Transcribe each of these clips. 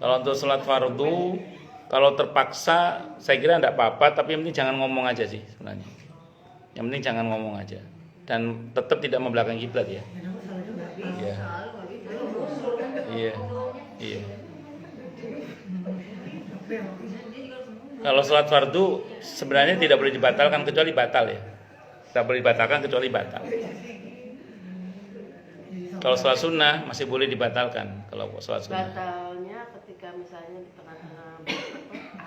Kalau untuk sholat fardu, kalau terpaksa saya kira tidak apa-apa, tapi yang penting jangan ngomong aja sih sebenarnya. Yang penting jangan ngomong aja dan tetap tidak membelakangi kiblat ya. Iya. Iya. Iya. Kalau sholat fardu sebenarnya tidak boleh dibatalkan kecuali batal ya. Tidak boleh dibatalkan kecuali batal. Kalau sholat sunnah masih boleh dibatalkan kalau sholat sunnah. Batalnya ketika misalnya di tengah-tengah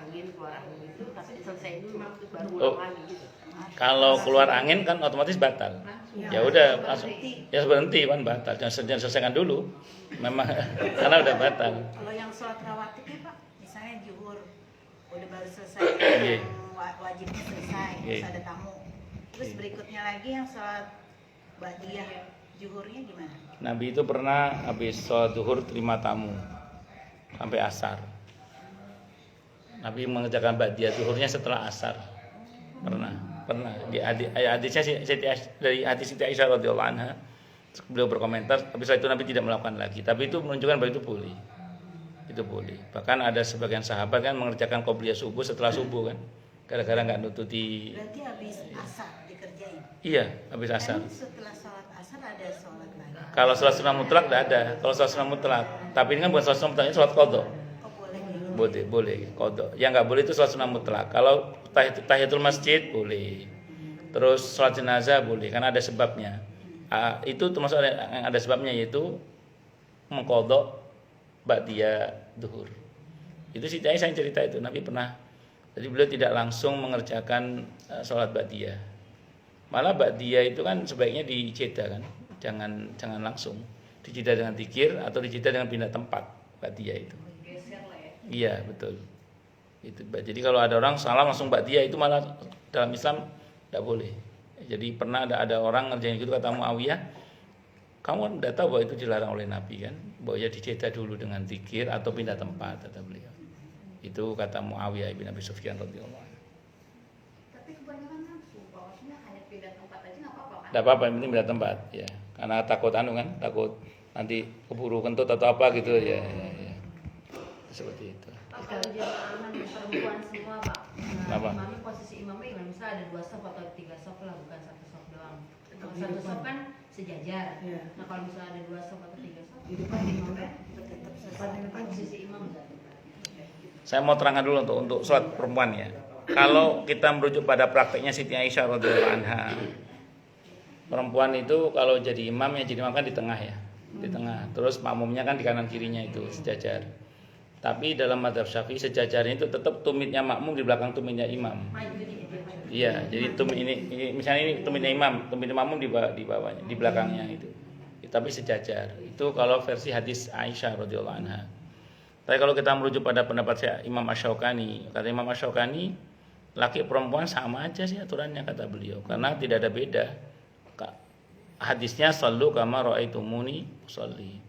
angin keluar angin itu, tapi selesai dulu terus baru ulang lagi gitu. Kalau keluar angin kan otomatis batal. Ya udah langsung ya berhenti kan batal. Jangan selesaikan dulu. Memang karena udah batal. Kalau yang sholat rawatibnya Pak, misalnya zuhur udah baru selesai, Iya. yang wajibnya selesai, terus ada tamu. Terus berikutnya lagi yang sholat ba'diyah zuhurnya gimana? Nabi itu pernah habis sholat zuhur terima tamu sampai asar. Nabi mengerjakan ba'diyah zuhurnya setelah asar. Pernah di hadisnya dari hadis Siti Aisyah radhiyallahu anha, beliau berkomentar tapi setelah itu Nabi tidak melakukan lagi, tapi itu menunjukkan bahwa itu boleh. Bahkan ada sebagian sahabat kan mengerjakan qobliyah subuh setelah subuh kan, gara-gara nggak nututi. Berarti habis asar dikerjain? Iya, habis asar. Kan setelah sholat asar ada sholat lagi? Kalau sholat sunnah mutlak tidak ada. Kalau sholat sunnah mutlak, tapi ini kan bukan sholat sunnah mutlak, ini sholat qadha. Oh Boleh qadha. Yang nggak boleh itu sholat sunnah mutlak. Kalau tahiyatul masjid boleh. Terus sholat jenazah boleh karena ada sebabnya. Itu termasuk ada sebabnya, yaitu mengqadha ba'diyah zuhur. Itu Siti Aisyah yang cerita itu. Nabi pernah, jadi beliau tidak langsung mengerjakan sholat ba'diyah. Malah ba'diyah itu kan sebaiknya diceda kan. Jangan langsung. Diceda dengan zikir atau diceda dengan pindah tempat ba'diyah itu. Iya, betul. Itu. Jadi kalau ada orang salah langsung ba'diyah itu malah dalam Islam tidak boleh. Jadi pernah ada orang ngerjain gitu, kata Muawiyah, kamu kan udah tahu bahwa itu dilarang oleh Nabi kan, bahwa ya diceda dulu dengan zikir atau pindah tempat, kata beliau. Itu kata Muawiyah bin Abi Sufyan radhiyallahu anhu. Tapi kebanyakan nafsu, bahwasanya hanya pindah tempat aja nggak apa-apa kan? Tidak apa-apa, yang penting pindah tempat ya. Karena takut takut nanti keburu kentut atau apa gitu ya. Seperti itu. Kalau jamaah perempuan semua Pak, Kenapa? imamnya posisi imamnya gimana? Misalnya ada 2 saf atau 3 saf lah, bukan 1 saf doang. Kalau 1 saf kan sejajar. Nah kalau misalnya ada 2 saf atau 3 saf, Di depan imamnya tetap sesuai posisi imam nggak? Saya mau terangkan dulu untuk sholat perempuan ya. Kalau kita merujuk pada prakteknya Siti Aisyah radhiyallahu anha, perempuan itu kalau jadi imam ya jadi imam kan di tengah ya, di tengah. Terus makmumnya kan di kanan kirinya itu sejajar. Tapi dalam mazhab Syafi'i sejajarnya itu tetap tumitnya makmum di belakang tumitnya imam. Iya, jadi tumit ini misalnya ini tumitnya imam, tumitnya makmum di bawahnya, di belakangnya itu. Tapi sejajar. Itu kalau versi hadis Aisyah radhiyallahu anha. Tapi kalau kita merujuk pada pendapat Imam Asy-Syaukani, kata Imam Asy-Syaukani, laki perempuan sama aja sih aturannya, kata beliau, karena tidak ada beda. Hadisnya shallu kama raaitumuni usolli.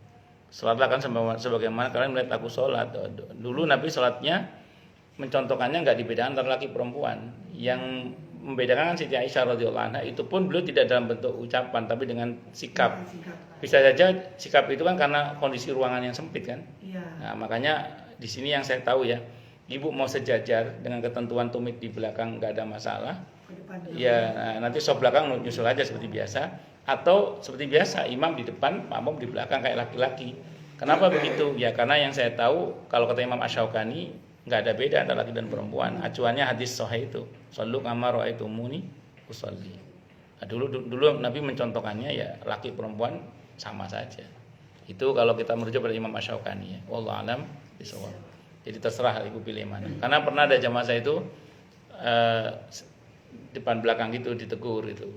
Salatlah kan sebagaimana kalian melihat aku salat. Dulu Nabi salatnya mencontohkannya enggak dibedakan antara laki perempuan. Yang membedakan Siti Aisyah radhiyallahu anha itu pun beliau tidak dalam bentuk ucapan tapi dengan sikap. Bisa saja sikap itu kan karena kondisi ruangan yang sempit kan. Nah, makanya di sini yang saya tahu ya, ibu mau sejajar dengan ketentuan tumit di belakang enggak ada masalah. Ya, nanti sop belakang nyusul aja seperti biasa. Atau seperti biasa imam di depan, makmum di belakang kayak laki-laki. Kenapa begitu? Ya karena yang saya tahu kalau kata Imam Asy-Syaukani nggak ada beda antara laki dan perempuan. Acuannya hadis sahih itu, shallu kama raaitumuni usolli. Nah, dulu Nabi mencontohkannya ya laki perempuan sama saja. Itu kalau kita merujuk pada Imam Asy-Syaukani ya. Wallahu alam bishawab. Jadi terserah ibu pilih mana. Karena pernah ada jamaah saya itu depan belakang gitu ditegur itu.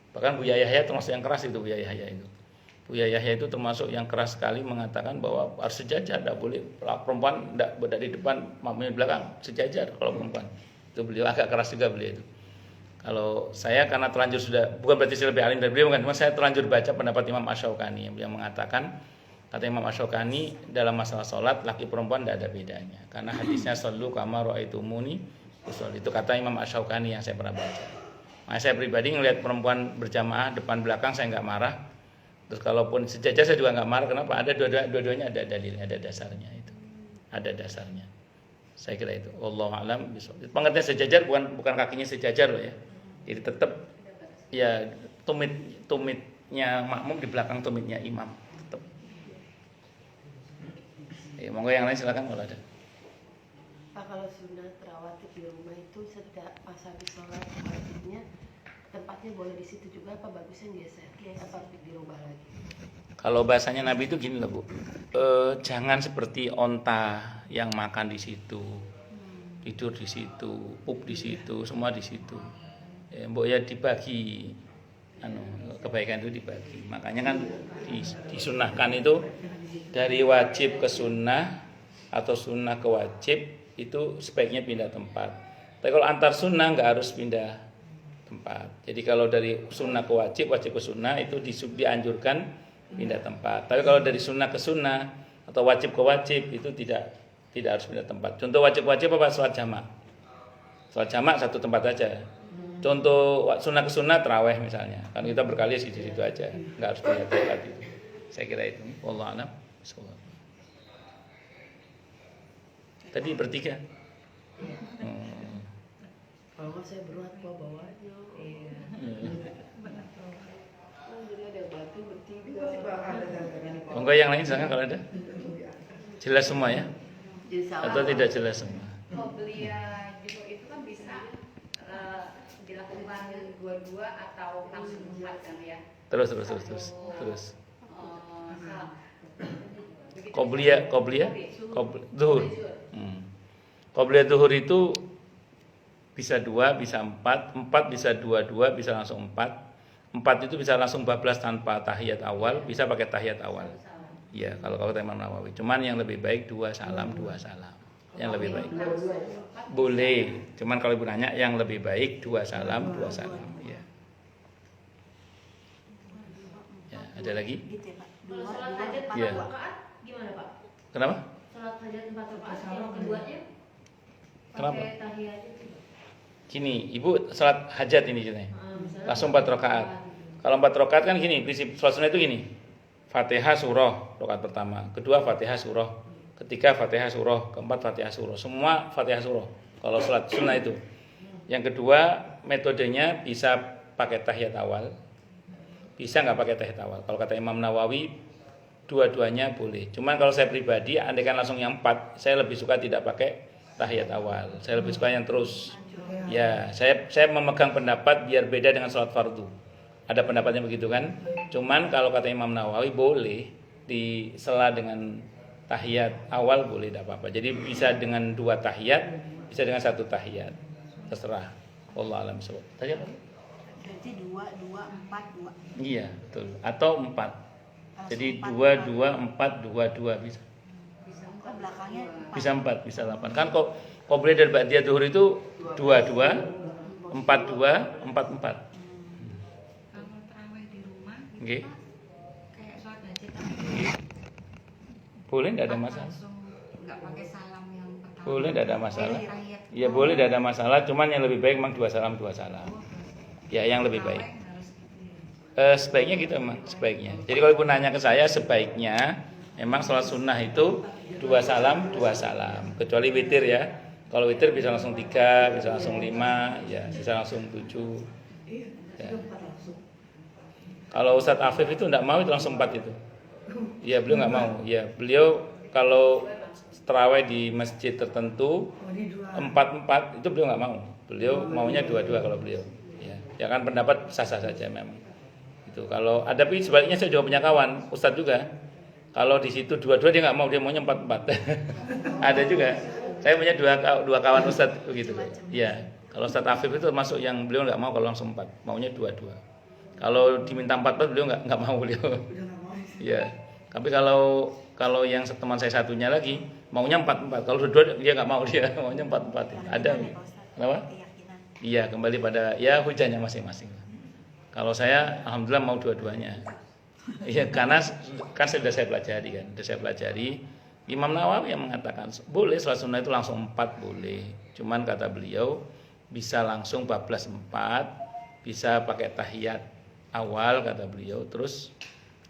Bahkan Buya Yahya termasuk yang keras itu Buya Yahya itu. Buya Yahya itu termasuk yang keras sekali mengatakan bahwa harus sejajar, tidak boleh perempuan tidak berada di depan, makmumnya di belakang, sejajar kalau perempuan. Itu beliau agak keras juga beliau itu. Kalau saya karena terlanjur sudah, bukan berarti saya lebih alim dari beliau, bukan, cuma saya terlanjur baca pendapat Imam Asy-Syaukani yang mengatakan, kata Imam Asy-Syaukani dalam masalah sholat laki perempuan tidak ada bedanya, karena hadisnya shallu kama raaitumuni usolli. Itu kata Imam Asy-Syaukani yang saya pernah baca. Nah, saya pribadi ngelihat perempuan berjamaah depan belakang saya nggak marah. Terus kalaupun sejajar saya juga nggak marah. Kenapa? Ada dua-duanya ada dalilnya, ada dasarnya itu. ada dasarnya. Saya kira itu. Wallahu a'lam bishawab. Pengertian sejajar bukan kakinya sejajar loh ya. Jadi tetap ya tumitnya makmum di belakang tumitnya imam tetap. Ya, monggo yang lain silakan kalau ada. Pak, kalau sunat rawatib di rumah itu setiap pas habis sholat rawatibnya tempatnya boleh di situ juga apa bagusnya geser atau dirubah lagi? Kalau bahasanya Nabi itu gini loh Bu, jangan seperti onta yang makan di situ, tidur di situ, pup di situ, semua di situ. Mbok ya dibagi, kebaikan itu dibagi. Makanya kan disunahkan itu dari wajib ke sunnah atau sunnah ke wajib itu sebaiknya pindah tempat. Tapi kalau antar sunnah nggak harus pindah tempat. Jadi kalau dari sunnah ke wajib, wajib ke sunnah itu dianjurkan pindah tempat. Tapi kalau dari sunnah ke sunnah atau wajib ke wajib itu tidak harus pindah tempat. Contoh wajib-wajib apa? Sholat jamak. Sholat jamak satu tempat aja. Contoh sunnah ke sunnah terawih misalnya. Kan kita berkali di situ aja, nggak harus pindah tempat itu. Saya kira itu. Wallahu a'lam. Tadi bertiga. Kalau nggak saya berat bawanya. Iya. Jadi ada batu bertiga. Monggo yang lain silakan kalau ada. Jelas semua ya? Jadi salah. Atau tidak jelas semua? Qobliyah judo itu kan bisa dilakukan dua-dua atau langsung empat kan ya? Terus. Qobliyah zuhur. Qobliyah zuhur itu bisa 2, bisa 4, 4 bisa 2, bisa langsung 4 itu bisa langsung bablas tanpa tahiyat awal, bisa pakai tahiyat awal. Ya, kalau kata Imam Nawawi. Cuman yang lebih baik 2 salam. Yang lebih baik. Boleh. Cuman kalau ibu nanya yang lebih baik 2 salam. Ya. Ya, ada lagi? Gitu ya, Pak. Kalau sholat hajat 4 Iya. rakaat gimana Pak? Kenapa? Sholat hajat 4 rakaat yang keduanya Kenapa? pakai tahiyat itu. Gini, ibu sholat hajat ini ceritanya. Misalnya Langsung 4 rakaat. Kalau 4 rakaat kan gini, prinsip sholat sunnah itu gini. Fatihah surah rakaat pertama, kedua Fatihah surah, ketiga Fatihah surah, keempat Fatihah surah. Semua Fatihah surah. Kalau sholat sunnah itu. Yang kedua, metodenya bisa pakai tahiyat awal. Bisa nggak pakai tahiyat awal? Kalau kata Imam Nawawi, dua-duanya boleh. Cuman kalau saya pribadi, andaikan langsung yang 4, saya lebih suka tidak pakai tahiyat awal. Saya lebih suka yang terus. Ya, saya memegang pendapat biar beda dengan sholat fardu. Ada pendapatnya begitu kan? Cuman kalau kata Imam Nawawi boleh disela dengan tahiyat awal boleh, tidak apa-apa. Jadi bisa dengan 2 tahiyat, bisa dengan 1 tahiyat. Terserah. Wallahu a'lam bishawab. Tadi apa? Berarti 2, 4, 2. Iya, betul. Atau 4. Jadi 2, 4, 2 bisa. Kok belakangnya 4? Bisa 4, bisa 8. Kan kok qobliyah dan ba'diyah zuhur itu 2, 4, 4. Kalau terawih di rumah gitu Nggih. Pak, kayak sholat hajat tapi Boleh, tidak ada masalah. langsung nggak pakai salam yang pertama. Boleh, tidak ada masalah. Tahiyat. Ya boleh, tidak ada masalah. Cuman yang lebih baik memang 2 salam. Ya, yang lebih baik. Terawih harus gitu ya. Sebaiknya gitu memang, sebaiknya. Jadi kalau ibu nanya ke saya, sebaiknya memang sholat sunnah itu 2 salam. Kecuali witir ya. Kalau witir bisa langsung 3, bisa langsung 5, ya bisa langsung 7. Ya. Kalau Ustadz Afif itu tidak mau itu langsung 4 itu. Ya beliau nggak mau. Ya beliau kalau terawih di masjid tertentu 4 itu beliau nggak mau. Beliau maunya 2 kalau beliau. Ya kan pendapat sah-sah saja memang. Itu kalau ada, tapi sebaliknya saya juga punya kawan Ustadz juga. Kalau di situ 2 dia nggak mau, dia maunya 4. Ada juga. Saya punya dua kawan Ustadz begitu. Ya, kalau Ustadz Afif itu termasuk yang beliau nggak mau kalau langsung 4, maunya 2. Kalau diminta 4 beliau nggak mau beliau. Ya, tapi kalau yang teman saya satunya lagi maunya 4. Kalau 2 dia nggak mau, dia maunya 4. Ada. Kenapa? Iya, kembali pada ya hujannya masing-masing. Kalau saya alhamdulillah mau 2-duanya. Iya, karena kan sudah saya pelajari. Imam Nawawi yang mengatakan boleh sholat sunnah itu langsung 4 boleh. Cuman kata beliau bisa langsung bablas 4, bisa pakai tahiyat awal kata beliau. Terus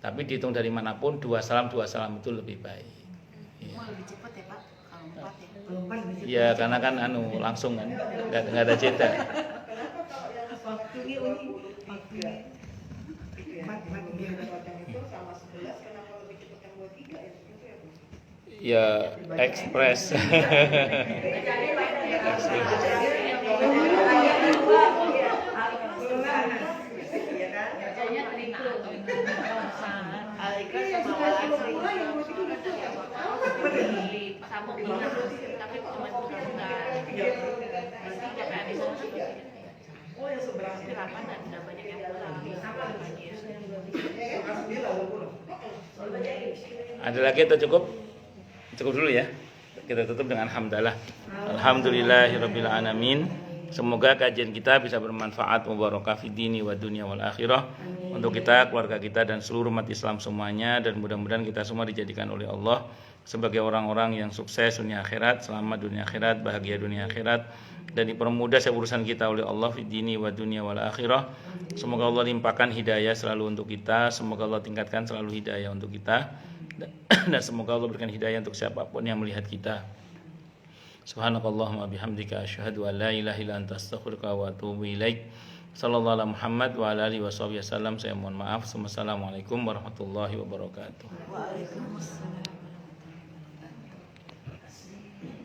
tapi dihitung dari manapun 2 salam itu lebih baik. Mau lebih cepat ya Pak? 4 ya. Ya karena kan langsung kan, nggak ada jeda. Waktunya waktunya 4 Ya ekspres. Bacanya triple tuh. Al-Ikhlas sama Wal-Asri Sambung ingat tapi cuma bentar-bentar. Pasti kayak di sana tapi kapan ada banyak yang pulang. Ada lagi atau cukup? Cukup dulu ya. Kita tutup dengan hamdalah. Alhamdulillahirabbil alamin. Semoga kajian kita bisa bermanfaat mubarakah fid dini wa dunya wal akhirah untuk kita, keluarga kita dan seluruh umat Islam semuanya, dan mudah-mudahan kita semua dijadikan oleh Allah sebagai orang-orang yang sukses dunia akhirat, selamat dunia akhirat, bahagia dunia akhirat, dan dipermudah urusan kita oleh Allah fid dini wa dunya wal akhirah. Semoga Allah limpahkan hidayah selalu untuk kita, semoga Allah tingkatkan selalu hidayah untuk kita, dan semoga Allah berikan hidayah untuk siapapun yang melihat kita. Subhanakallahumma bihamdika asyhadu an la ilaha illa anta astaghfiruka wa atubu ilaik. Sallallahu alaihi Muhammad wa ala alihi wasallam. Saya mohon maaf. Wassalamualaikum warahmatullahi wabarakatuh. Waalaikumsalam.